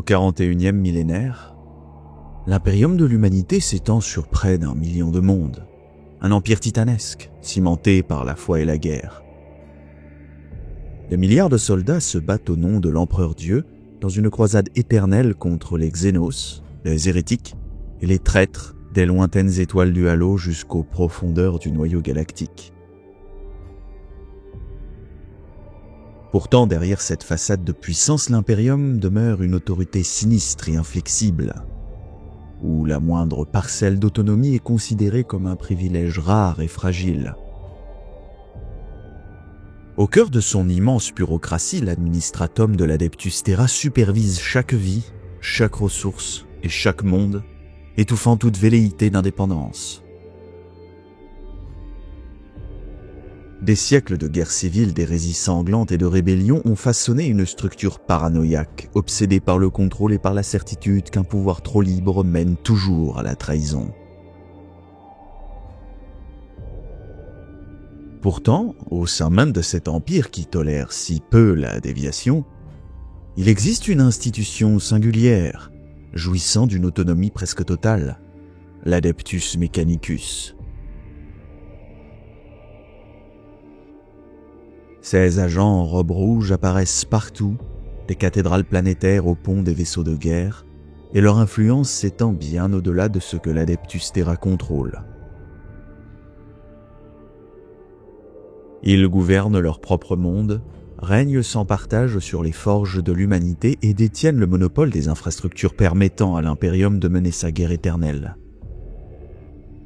41e millénaire, l'impérium de l'humanité s'étend sur près d'1 million de mondes. Un empire titanesque, cimenté par la foi et la guerre. Des milliards de soldats se battent au nom de l'empereur Dieu dans une croisade éternelle contre les Xénos, les hérétiques et les traîtres des lointaines étoiles du halo jusqu'aux profondeurs du noyau galactique. Pourtant, derrière cette façade de puissance, l'impérium demeure une autorité sinistre et inflexible, où la moindre parcelle d'autonomie est considérée comme un privilège rare et fragile. Au cœur de son immense bureaucratie, l'administratum de l'Adeptus Terra supervise chaque vie, chaque ressource et chaque monde, étouffant toute velléité d'indépendance. Des siècles de guerres civiles, d'hérésies sanglantes et de rébellions ont façonné une structure paranoïaque, obsédée par le contrôle et par la certitude qu'un pouvoir trop libre mène toujours à la trahison. Pourtant, au sein même de cet empire qui tolère si peu la déviation, il existe une institution singulière, jouissant d'une autonomie presque totale, l'Adeptus Mechanicus. Ces agents en robe rouge apparaissent partout, des cathédrales planétaires au pont des vaisseaux de guerre, et leur influence s'étend bien au-delà de ce que l'Adeptus Terra contrôle. Ils gouvernent leur propre monde, règnent sans partage sur les forges de l'humanité et détiennent le monopole des infrastructures permettant à l'Impérium de mener sa guerre éternelle.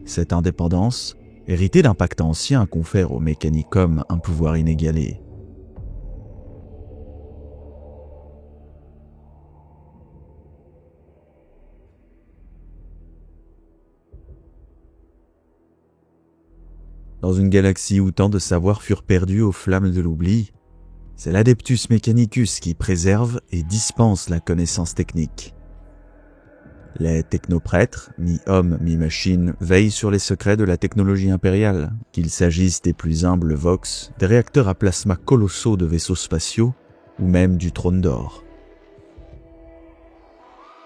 Cette indépendance, héritée d'un pacte ancien, confère au Mechanicum un pouvoir inégalé. Dans une galaxie où tant de savoirs furent perdus aux flammes de l'oubli, c'est l'Adeptus Mechanicus qui préserve et dispense la connaissance technique. Les technoprêtres, mi-hommes, mi-machines, veillent sur les secrets de la technologie impériale, qu'il s'agisse des plus humbles Vox, des réacteurs à plasma colossaux de vaisseaux spatiaux, ou même du trône d'or.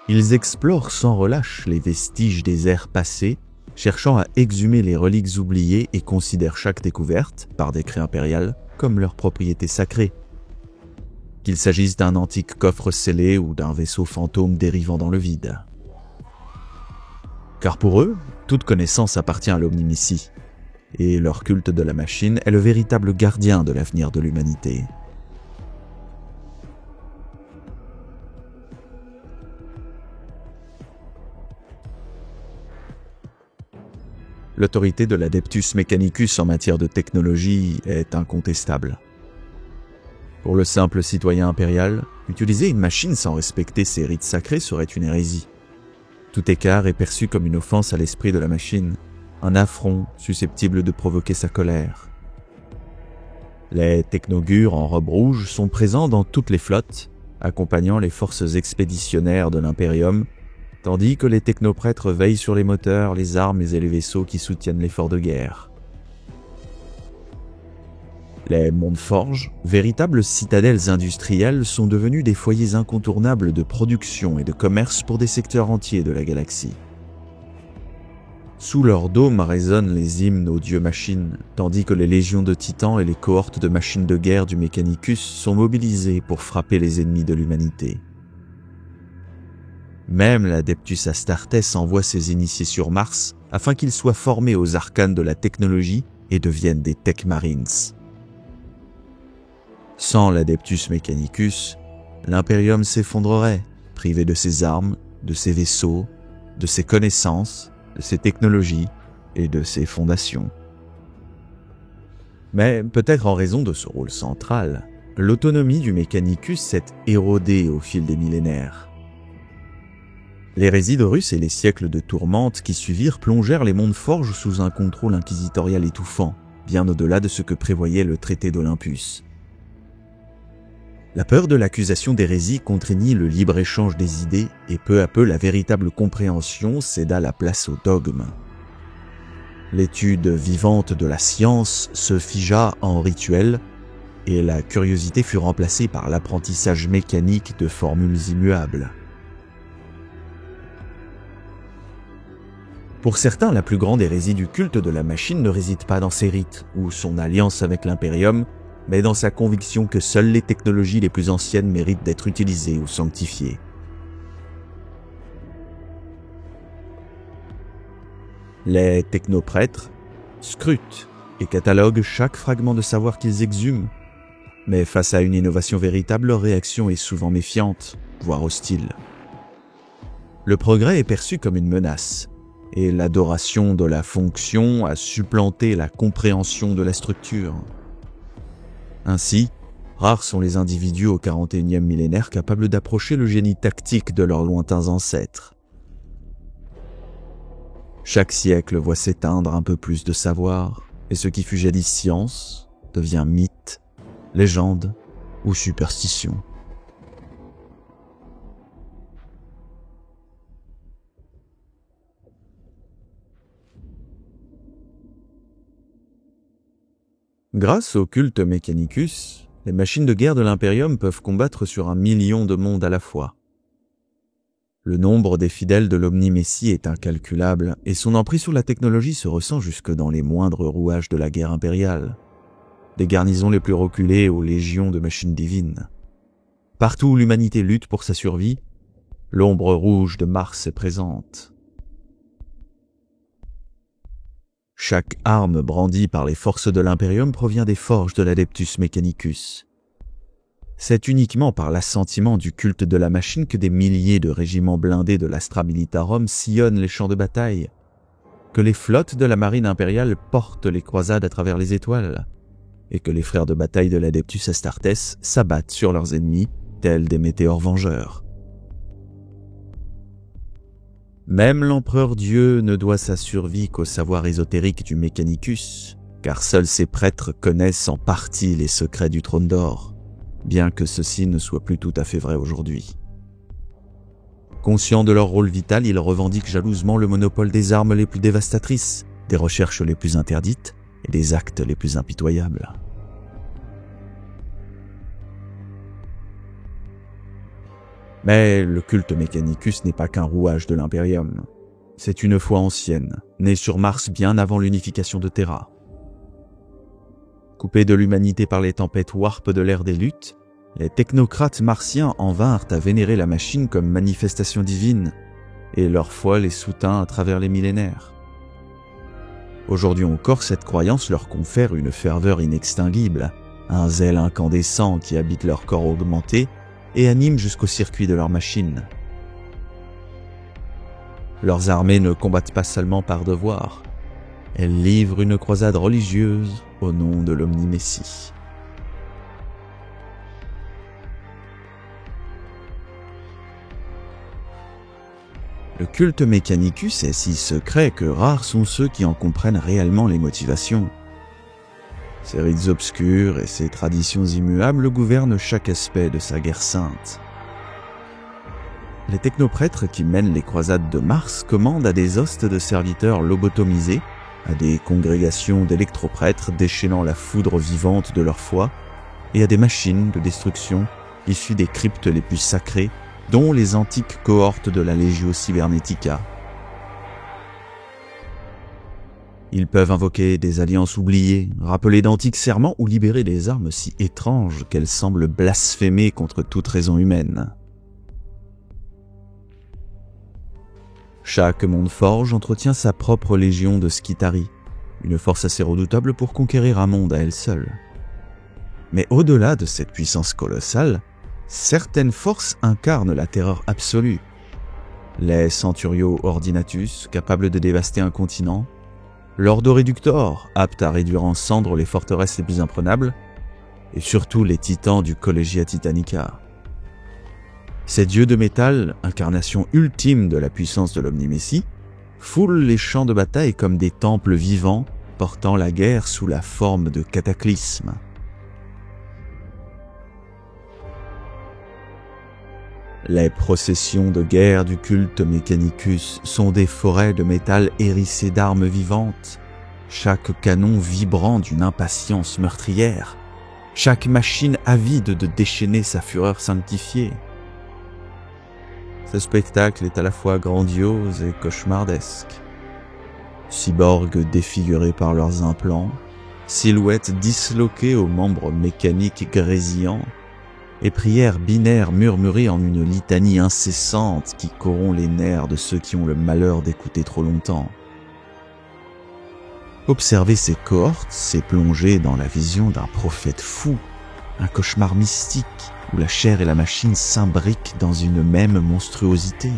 Ils explorent sans relâche les vestiges des ères passées, cherchant à exhumer les reliques oubliées et considèrent chaque découverte, par décret impérial, comme leur propriété sacrée. Qu'il s'agisse d'un antique coffre scellé ou d'un vaisseau fantôme dérivant dans le vide. Car pour eux, toute connaissance appartient à l'Omnimissie, et leur culte de la machine est le véritable gardien de l'avenir de l'humanité. L'autorité de l'Adeptus Mechanicus en matière de technologie est incontestable. Pour le simple citoyen impérial, utiliser une machine sans respecter ses rites sacrés serait une hérésie. Tout écart est perçu comme une offense à l'esprit de la machine, un affront susceptible de provoquer sa colère. Les technogures en robe rouge sont présents dans toutes les flottes, accompagnant les forces expéditionnaires de l'Impérium, tandis que les technoprêtres veillent sur les moteurs, les armes et les vaisseaux qui soutiennent l'effort de guerre. Les mondes forges, véritables citadelles industrielles, sont devenus des foyers incontournables de production et de commerce pour des secteurs entiers de la galaxie. Sous leurs dômes résonnent les hymnes aux dieux machines, tandis que les légions de titans et les cohortes de machines de guerre du Mechanicus sont mobilisées pour frapper les ennemis de l'humanité. Même l'Adeptus Astartes envoie ses initiés sur Mars afin qu'ils soient formés aux arcanes de la technologie et deviennent des Tech Marines. Sans l'Adeptus Mechanicus, l'Impérium s'effondrerait, privé de ses armes, de ses vaisseaux, de ses connaissances, de ses technologies et de ses fondations. Mais peut-être en raison de ce rôle central, l'autonomie du Mechanicus s'est érodée au fil des millénaires. L'hérésie d'Horus et les siècles de tourmente qui suivirent plongèrent les mondes forges sous un contrôle inquisitorial étouffant, bien au-delà de ce que prévoyait le traité d'Olympus. La peur de l'accusation d'hérésie contraignit le libre-échange des idées et peu à peu la véritable compréhension céda la place au dogme. L'étude vivante de la science se figea en rituel et la curiosité fut remplacée par l'apprentissage mécanique de formules immuables. Pour certains, la plus grande hérésie du culte de la machine ne réside pas dans ses rites ou son alliance avec l'Imperium, mais dans sa conviction que seules les technologies les plus anciennes méritent d'être utilisées ou sanctifiées. Les technoprêtres scrutent et cataloguent chaque fragment de savoir qu'ils exhument, mais face à une innovation véritable, leur réaction est souvent méfiante, voire hostile. Le progrès est perçu comme une menace, et l'adoration de la fonction a supplanté la compréhension de la structure. Ainsi, rares sont les individus au 41e millénaire capables d'approcher le génie tactique de leurs lointains ancêtres. Chaque siècle voit s'éteindre un peu plus de savoir, et ce qui fut jadis science devient mythe, légende ou superstition. Grâce au culte Mechanicus, les machines de guerre de l'Imperium peuvent combattre sur 1 million de mondes à la fois. Le nombre des fidèles de l'Omni-Messie est incalculable et son emprise sur la technologie se ressent jusque dans les moindres rouages de la guerre impériale. Des garnisons les plus reculées aux légions de machines divines. Partout où l'humanité lutte pour sa survie, l'ombre rouge de Mars est présente. Chaque arme brandie par les forces de l'Imperium provient des forges de l'Adeptus Mechanicus. C'est uniquement par l'assentiment du culte de la machine que des milliers de régiments blindés de l'Astra Militarum sillonnent les champs de bataille, que les flottes de la marine impériale portent les croisades à travers les étoiles, et que les frères de bataille de l'Adeptus Astartes s'abattent sur leurs ennemis, tels des météores vengeurs. Même l'empereur Dieu ne doit sa survie qu'au savoir ésotérique du Mechanicus, car seuls ses prêtres connaissent en partie les secrets du trône d'or, bien que ceci ne soit plus tout à fait vrai aujourd'hui. Conscients de leur rôle vital, ils revendiquent jalousement le monopole des armes les plus dévastatrices, des recherches les plus interdites et des actes les plus impitoyables. Mais le culte Mechanicus n'est pas qu'un rouage de l'Imperium. C'est une foi ancienne, née sur Mars bien avant l'unification de Terra. Coupés de l'humanité par les tempêtes warp de l'ère des luttes, les technocrates martiens en vinrent à vénérer la machine comme manifestation divine, et leur foi les soutint à travers les millénaires. Aujourd'hui encore, cette croyance leur confère une ferveur inextinguible, un zèle incandescent qui habite leur corps augmenté et anime jusqu'au circuit de leur machine. Leurs armées ne combattent pas seulement par devoir, elles livrent une croisade religieuse au nom de l'Omni-Messie. Le culte Mechanicus est si secret que rares sont ceux qui en comprennent réellement les motivations. Ses rites obscurs et ses traditions immuables gouvernent chaque aspect de sa guerre sainte. Les technoprêtres qui mènent les croisades de Mars commandent à des hostes de serviteurs lobotomisés, à des congrégations d'électroprêtres déchaînant la foudre vivante de leur foi, et à des machines de destruction issues des cryptes les plus sacrées, dont les antiques cohortes de la Legio Cybernetica. Ils peuvent invoquer des alliances oubliées, rappeler d'antiques serments ou libérer des armes si étranges qu'elles semblent blasphémer contre toute raison humaine. Chaque monde forge entretient sa propre légion de Skitarii, une force assez redoutable pour conquérir un monde à elle seule. Mais au-delà de cette puissance colossale, certaines forces incarnent la terreur absolue. Les Centurio Ordinatus, capables de dévaster un continent, l'Ordo Reductor, apte à réduire en cendres les forteresses les plus imprenables, et surtout les titans du Collegia Titanica. Ces dieux de métal, incarnation ultime de la puissance de l'Omni-Messie, foulent les champs de bataille comme des temples vivants portant la guerre sous la forme de cataclysmes. Les processions de guerre du culte Mechanicus sont des forêts de métal hérissées d'armes vivantes, chaque canon vibrant d'une impatience meurtrière, chaque machine avide de déchaîner sa fureur sanctifiée. Ce spectacle est à la fois grandiose et cauchemardesque. Cyborgs défigurés par leurs implants, silhouettes disloquées aux membres mécaniques grésillants, et prières binaires murmurées en une litanie incessante qui corrompt les nerfs de ceux qui ont le malheur d'écouter trop longtemps. Observer ces cohortes, c'est plonger dans la vision d'un prophète fou, un cauchemar mystique où la chair et la machine s'imbriquent dans une même monstruosité.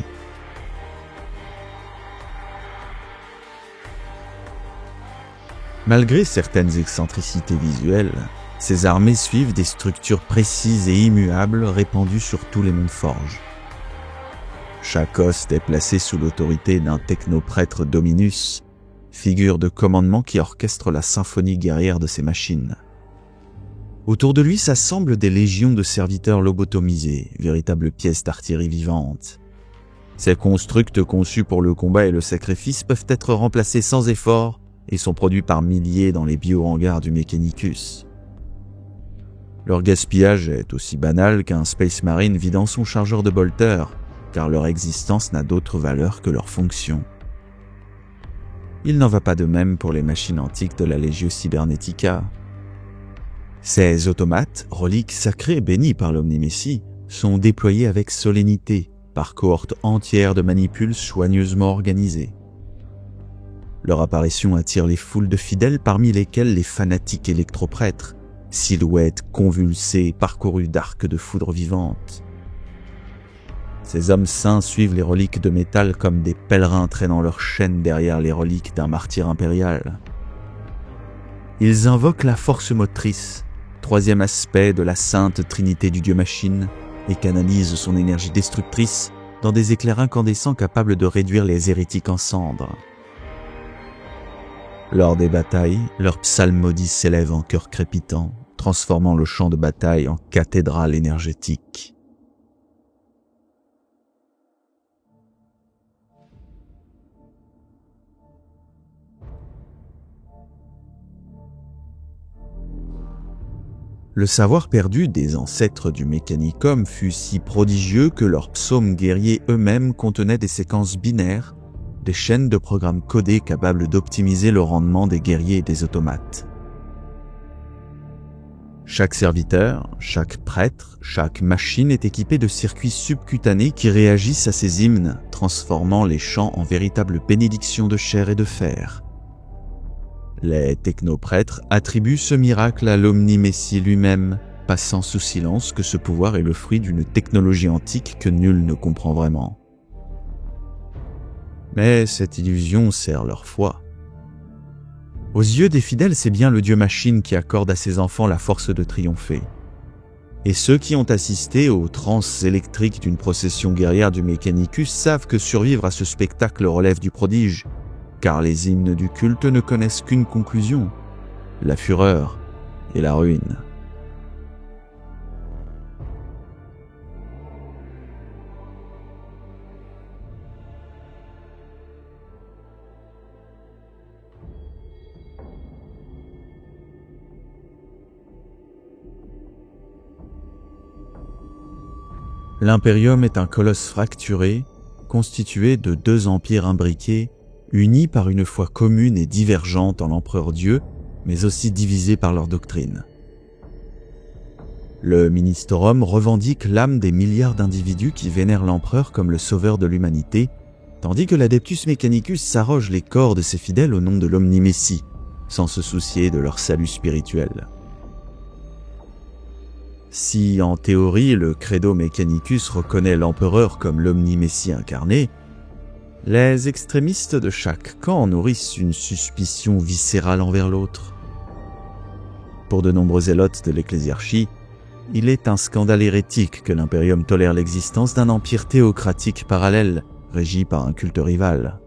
Malgré certaines excentricités visuelles, ces armées suivent des structures précises et immuables répandues sur tous les mondes forges. Chaque hoste est placé sous l'autorité d'un technoprêtre Dominus, figure de commandement qui orchestre la symphonie guerrière de ces machines. Autour de lui s'assemblent des légions de serviteurs lobotomisés, véritables pièces d'artillerie vivantes. Ces constructs conçus pour le combat et le sacrifice peuvent être remplacés sans effort et sont produits par milliers dans les bio-hangars du Mechanicus. Leur gaspillage est aussi banal qu'un Space Marine vidant son chargeur de bolter, car leur existence n'a d'autre valeur que leur fonction. Il n'en va pas de même pour les machines antiques de la Legio Cybernetica. Ces automates, reliques sacrées bénies par l'Omnimessie, sont déployés avec solennité par cohortes entières de manipules soigneusement organisées. Leur apparition attire les foules de fidèles parmi lesquels les fanatiques électroprêtres, silhouettes convulsées parcourues d'arcs de foudre vivantes. Ces hommes saints suivent les reliques de métal comme des pèlerins traînant leurs chaînes derrière les reliques d'un martyr impérial. Ils invoquent la force motrice, troisième aspect de la sainte trinité du dieu-machine, et canalisent son énergie destructrice dans des éclairs incandescents capables de réduire les hérétiques en cendres. Lors des batailles, leurs psalmodies s'élèvent en chœur crépitant, transformant le champ de bataille en cathédrale énergétique. Le savoir perdu des ancêtres du Mechanicum fut si prodigieux que leurs psaumes guerriers eux-mêmes contenaient des séquences binaires, des chaînes de programmes codés capables d'optimiser le rendement des guerriers et des automates. Chaque serviteur, chaque prêtre, chaque machine est équipée de circuits subcutanés qui réagissent à ces hymnes, transformant les chants en véritables bénédictions de chair et de fer. Les technoprêtres attribuent ce miracle à l'Omnimessie lui-même, passant sous silence que ce pouvoir est le fruit d'une technologie antique que nul ne comprend vraiment. Mais cette illusion sert leur foi. Aux yeux des fidèles, c'est bien le dieu-machine qui accorde à ses enfants la force de triompher. Et ceux qui ont assisté aux transes électriques d'une procession guerrière du Mechanicus savent que survivre à ce spectacle relève du prodige, car les hymnes du culte ne connaissent qu'une conclusion, la fureur et la ruine. L'Imperium est un colosse fracturé, constitué de deux empires imbriqués, unis par une foi commune et divergente en l'empereur Dieu, mais aussi divisés par leur doctrine. Le Ministerum revendique l'âme des milliards d'individus qui vénèrent l'empereur comme le sauveur de l'humanité, tandis que l'Adeptus Mechanicus s'arroge les corps de ses fidèles au nom de l'Omnimessie, sans se soucier de leur salut spirituel. Si, en théorie, le Credo Mechanicus reconnaît l'empereur comme l'Omnimessie incarné, les extrémistes de chaque camp nourrissent une suspicion viscérale envers l'autre. Pour de nombreux zélotes de l'ecclésiarchie, il est un scandale hérétique que l'Imperium tolère l'existence d'un empire théocratique parallèle, régi par un culte rival.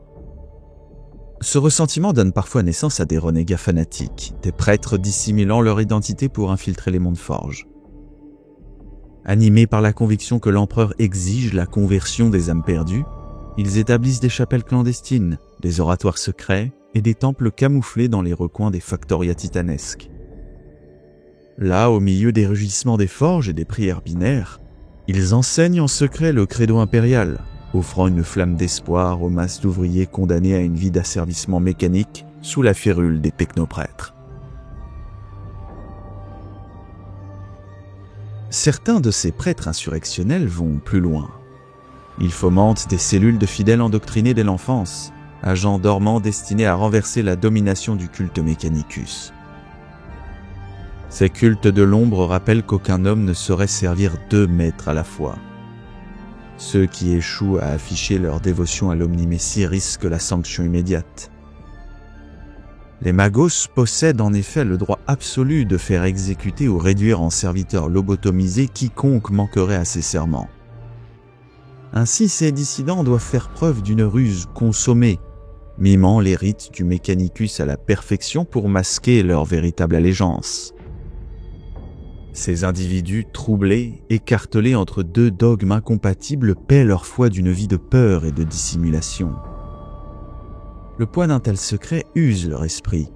Ce ressentiment donne parfois naissance à des renégats fanatiques, des prêtres dissimulant leur identité pour infiltrer les mondes forges. Animés par la conviction que l'empereur exige la conversion des âmes perdues, ils établissent des chapelles clandestines, des oratoires secrets et des temples camouflés dans les recoins des factoria titanesques. Là, au milieu des rugissements des forges et des prières binaires, ils enseignent en secret le credo impérial, offrant une flamme d'espoir aux masses d'ouvriers condamnés à une vie d'asservissement mécanique sous la férule des technoprêtres. Certains de ces prêtres insurrectionnels vont plus loin. Ils fomentent des cellules de fidèles endoctrinés dès l'enfance, agents dormants destinés à renverser la domination du culte Mechanicus. Ces cultes de l'ombre rappellent qu'aucun homme ne saurait servir deux maîtres à la fois. Ceux qui échouent à afficher leur dévotion à l'Omnimessie risquent la sanction immédiate. Les magos possèdent en effet le droit absolu de faire exécuter ou réduire en serviteurs lobotomisés quiconque manquerait à ces serments. Ainsi, ces dissidents doivent faire preuve d'une ruse consommée, mimant les rites du Mechanicus à la perfection pour masquer leur véritable allégeance. Ces individus troublés, écartelés entre deux dogmes incompatibles, paient leur foi d'une vie de peur et de dissimulation. Le poids d'un tel secret use leur esprit,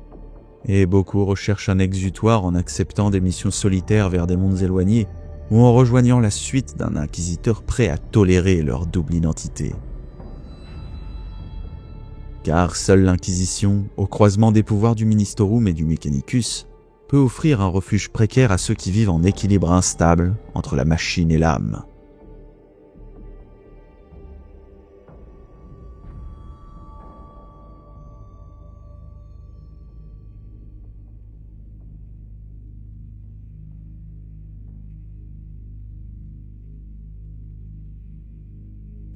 et beaucoup recherchent un exutoire en acceptant des missions solitaires vers des mondes éloignés ou en rejoignant la suite d'un inquisiteur prêt à tolérer leur double identité. Car seule l'Inquisition, au croisement des pouvoirs du Ministorum et du Mechanicus, peut offrir un refuge précaire à ceux qui vivent en équilibre instable entre la machine et l'âme.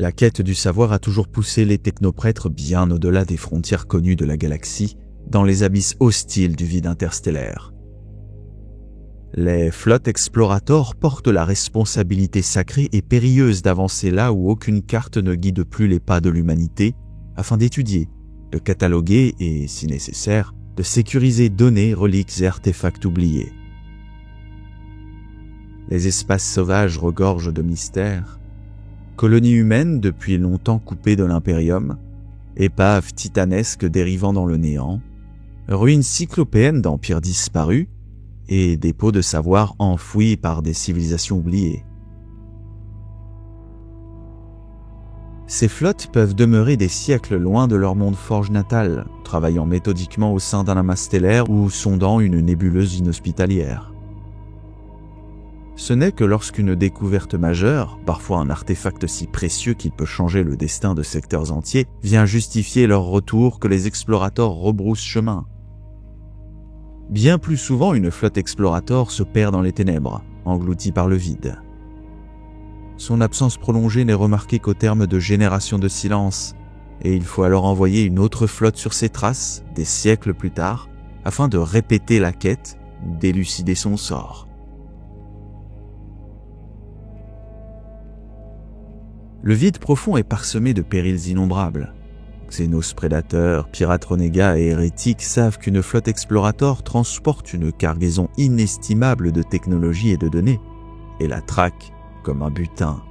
La quête du savoir a toujours poussé les technoprêtres bien au-delà des frontières connues de la galaxie, dans les abysses hostiles du vide interstellaire. Les flottes explorators portent la responsabilité sacrée et périlleuse d'avancer là où aucune carte ne guide plus les pas de l'humanité, afin d'étudier, de cataloguer et, si nécessaire, de sécuriser données, reliques et artefacts oubliés. Les espaces sauvages regorgent de mystères, colonies humaines depuis longtemps coupées de l'Impérium, épaves titanesques dérivant dans le néant, ruines cyclopéennes d'empires disparus et dépôts de savoir enfouis par des civilisations oubliées. Ces flottes peuvent demeurer des siècles loin de leur monde forge natal, travaillant méthodiquement au sein d'un amas stellaire ou sondant une nébuleuse inhospitalière. Ce n'est que lorsqu'une découverte majeure, parfois un artefact si précieux qu'il peut changer le destin de secteurs entiers, vient justifier leur retour que les explorateurs rebroussent chemin. Bien plus souvent, une flotte explorateur se perd dans les ténèbres, engloutie par le vide. Son absence prolongée n'est remarquée qu'au terme de générations de silence, et il faut alors envoyer une autre flotte sur ses traces, des siècles plus tard, afin de répéter la quête, d'élucider son sort. Le vide profond est parsemé de périls innombrables. Xénos prédateurs, pirates renégats et hérétiques savent qu'une flotte explorateur transporte une cargaison inestimable de technologies et de données, et la traque comme un butin.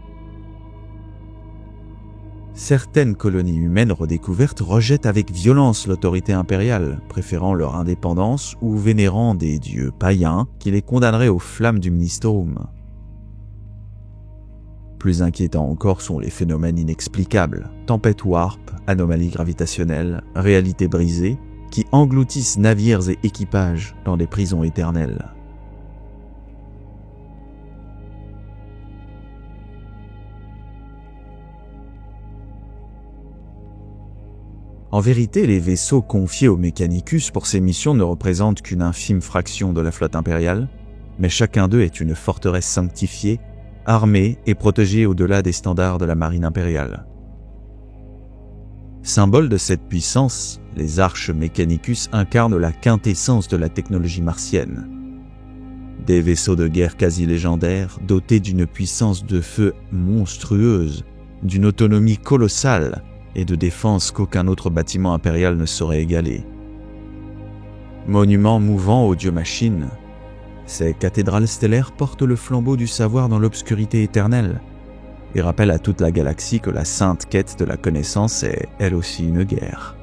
Certaines colonies humaines redécouvertes rejettent avec violence l'autorité impériale, préférant leur indépendance ou vénérant des dieux païens qui les condamneraient aux flammes du Ministorum. Plus inquiétants encore sont les phénomènes inexplicables, tempêtes warp, anomalies gravitationnelles, réalités brisées, qui engloutissent navires et équipages dans des prisons éternelles. En vérité, les vaisseaux confiés au Mechanicus pour ces missions ne représentent qu'une infime fraction de la flotte impériale, mais chacun d'eux est une forteresse sanctifiée, armée et protégée au-delà des standards de la marine impériale. Symbole de cette puissance, les arches Mechanicus incarnent la quintessence de la technologie martienne. Des vaisseaux de guerre quasi légendaires, dotés d'une puissance de feu monstrueuse, d'une autonomie colossale et de défense qu'aucun autre bâtiment impérial ne saurait égaler. Monuments mouvants aux dieux-machines, ces cathédrales stellaires portent le flambeau du savoir dans l'obscurité éternelle et rappellent à toute la galaxie que la sainte quête de la connaissance est, elle aussi, une guerre.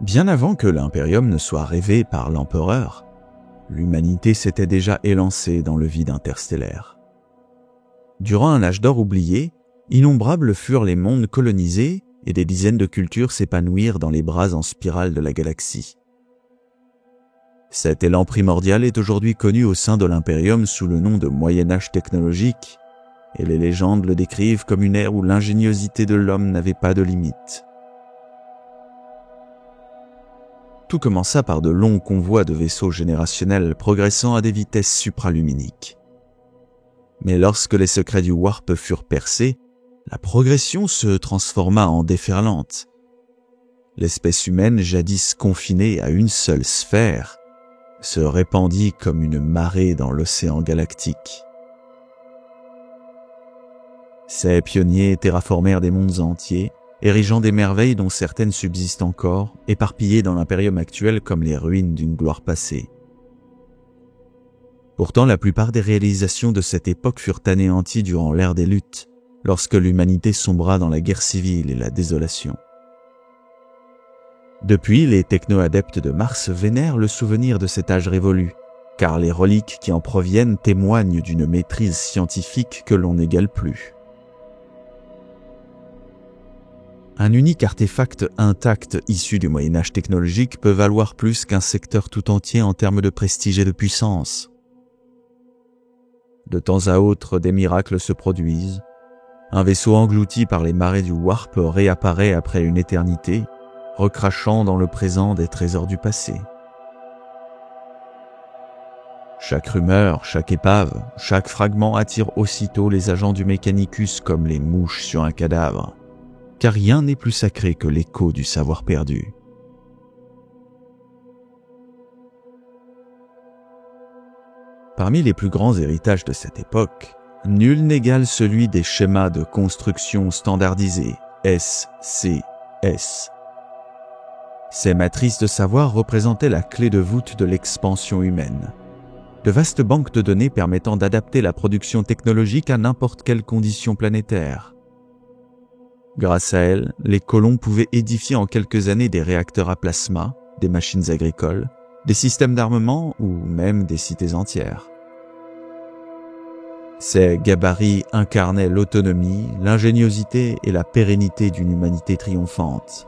Bien avant que l'Imperium ne soit rêvé par l'Empereur, l'humanité s'était déjà élancée dans le vide interstellaire. Durant un âge d'or oublié, innombrables furent les mondes colonisés et des dizaines de cultures s'épanouirent dans les bras en spirale de la galaxie. Cet élan primordial est aujourd'hui connu au sein de l'Imperium sous le nom de Moyen-Âge technologique, et les légendes le décrivent comme une ère où l'ingéniosité de l'homme n'avait pas de limite. Tout commença par de longs convois de vaisseaux générationnels progressant à des vitesses supraluminiques. Mais lorsque les secrets du Warp furent percés, la progression se transforma en déferlante. L'espèce humaine, jadis confinée à une seule sphère, se répandit comme une marée dans l'océan galactique. Ces pionniers terraformèrent des mondes entiers, érigeant des merveilles dont certaines subsistent encore, éparpillées dans l'Imperium actuel comme les ruines d'une gloire passée. Pourtant, la plupart des réalisations de cette époque furent anéanties durant l'ère des luttes, lorsque l'humanité sombra dans la guerre civile et la désolation. Depuis, les techno-adeptes de Mars vénèrent le souvenir de cet âge révolu, car les reliques qui en proviennent témoignent d'une maîtrise scientifique que l'on n'égale plus. Un unique artefact intact issu du Moyen-Âge technologique peut valoir plus qu'un secteur tout entier en termes de prestige et de puissance. De temps à autre, des miracles se produisent. Un vaisseau englouti par les marées du Warp réapparaît après une éternité, recrachant dans le présent des trésors du passé. Chaque rumeur, chaque épave, chaque fragment attire aussitôt les agents du Mechanicus comme les mouches sur un cadavre, car rien n'est plus sacré que l'écho du savoir perdu. Parmi les plus grands héritages de cette époque, nul n'égale celui des schémas de construction standardisés, SCS. Ces matrices de savoir représentaient la clé de voûte de l'expansion humaine. De vastes banques de données permettant d'adapter la production technologique à n'importe quelle condition planétaire. Grâce à elles, les colons pouvaient édifier en quelques années des réacteurs à plasma, des machines agricoles, des systèmes d'armement ou même des cités entières. Ces gabarits incarnaient l'autonomie, l'ingéniosité et la pérennité d'une humanité triomphante.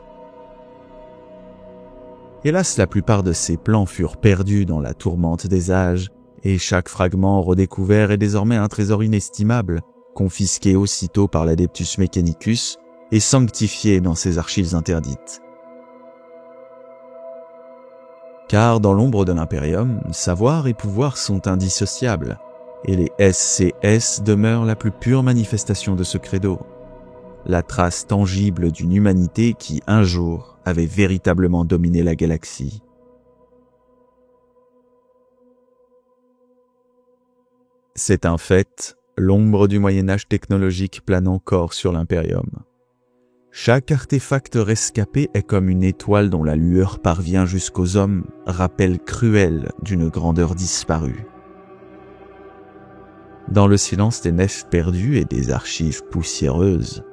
Hélas, la plupart de ces plans furent perdus dans la tourmente des âges, et chaque fragment redécouvert est désormais un trésor inestimable, confisqué aussitôt par l'Adeptus Mechanicus et sanctifié dans ses archives interdites. Car dans l'ombre de l'Imperium, savoir et pouvoir sont indissociables, et les SCS demeurent la plus pure manifestation de ce credo, la trace tangible d'une humanité qui, un jour, avait véritablement dominé la galaxie. C'est un fait, l'ombre du Moyen-Âge technologique plane encore sur l'Imperium. Chaque artefact rescapé est comme une étoile dont la lueur parvient jusqu'aux hommes, rappel cruel d'une grandeur disparue. Dans le silence des nefs perdues et des archives poussiéreuses,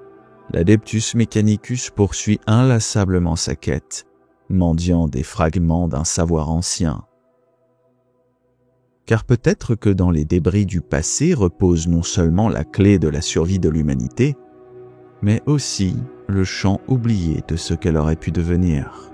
l'Adeptus Mechanicus poursuit inlassablement sa quête, mendiant des fragments d'un savoir ancien. Car peut-être que dans les débris du passé repose non seulement la clé de la survie de l'humanité, mais aussi le champ oublié de ce qu'elle aurait pu devenir.